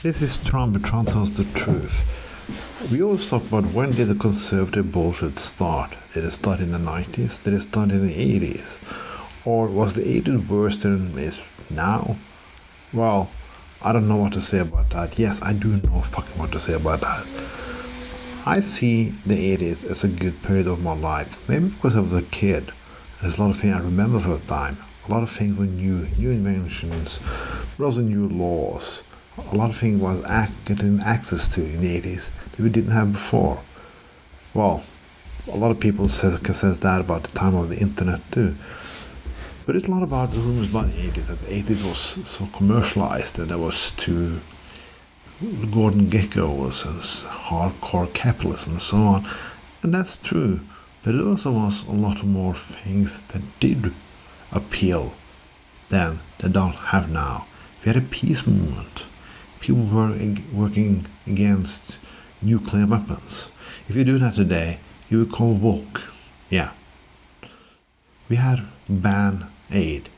This is Trump. Trump tells the truth. We always talk about when did the conservative bullshit start? Did it start in the 90s? Did it start in the 80s? Or was the 80s worse than it is now? Well, I don't know what to say about that. Yes, I do know fucking what to say about that. I see the 80s as a good period of my life. Maybe because I was a kid. There's a lot of things I remember for the time. A lot of things were new inventions, but also new laws. A lot of things was getting access to in the 80s that we didn't have before. Well, a lot of people can say that about the time of the internet too. But it's a lot about the rumors about the 80s, that the 80s was so commercialized that there was too Gordon Geckos and hardcore capitalism and so on. And that's true. But it also was a lot more things that did appeal then that don't have now. We had a peace movement. People were working against nuclear weapons. If you do that today, you would call woke. Yeah. We had ban aid.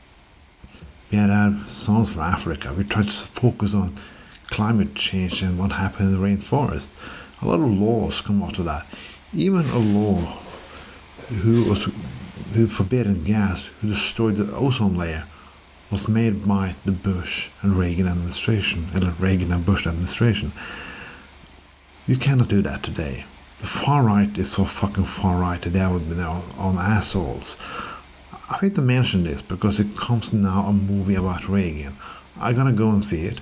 We had songs for Africa. We tried to focus on climate change and what happened in the rainforest. A lot of laws come out of that. Even a law who forbidden gas, who destroyed the ozone layer, was made by the Bush and Reagan administration, or Reagan and Bush administration. You cannot do that today. The far right is so fucking far right that they would be on assholes. I think to mention this because it comes now a movie about Reagan. I'm gonna go and see it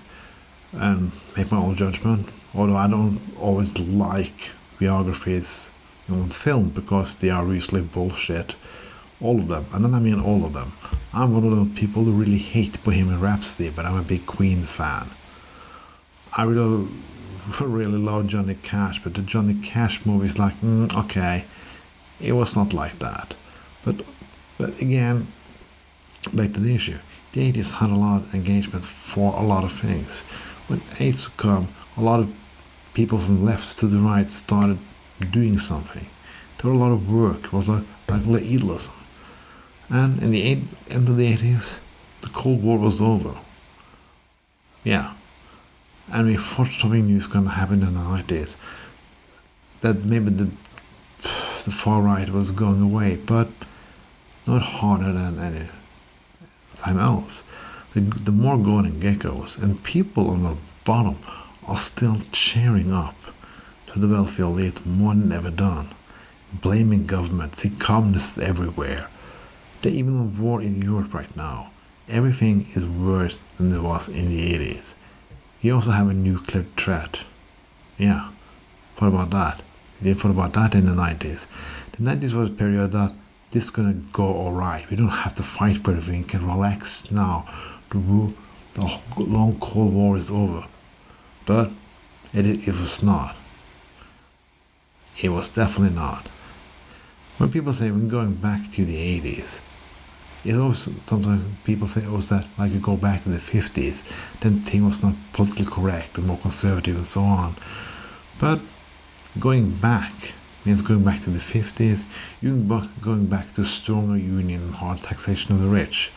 and make my own judgment. Although I don't always like biographies on film because they are usually bullshit. All of them, and then I mean all of them. I'm one of those people who really hate Bohemian Rhapsody, but I'm a big Queen fan. I really love Johnny Cash, but the Johnny Cash movie is like, okay, it was not like that. But again, back to the issue. The 80s had a lot of engagement for a lot of things. When AIDS come, a lot of people from left to the right started doing something. There were a lot of work. It was like idealism. And in the end of the 80s, the Cold War was over. Yeah. And we thought something new was going to happen in the 90s. That maybe the far right was going away, but not harder than any time else. The more Gordon Geckos and people on the bottom are still cheering up to the wealthy elite more than ever done. Blaming governments, see communists everywhere. They're even at war in Europe right now. Everything is worse than it was in the 80s. You also have a nuclear threat. Yeah, what about that? We didn't thought about that in the 90s. The 90s was a period that this is gonna go alright. We don't have to fight for everything. We can relax now. The long Cold War is over. But it was not. It was definitely not. When people say we're going back to the 80s, it's always sometimes people say, oh, is that like you go back to the 50s, then thing was not politically correct and more conservative and so on. But going back means going back to the 50s, you're going back to a stronger union and hard taxation of the rich.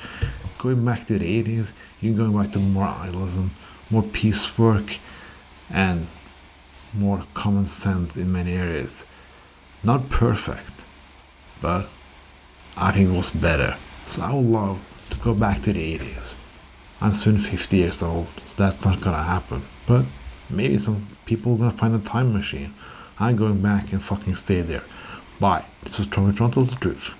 Going back to the 80s, you're going back to more idealism, more piecework, and more common sense in many areas. Not perfect, but I think it was better. So I would love to go back to the 80s. I'm soon 50 years old, so that's not gonna happen. But maybe some people are gonna find a time machine. I'm going back and fucking stay there. Bye. This was Tommy Tron tells the truth.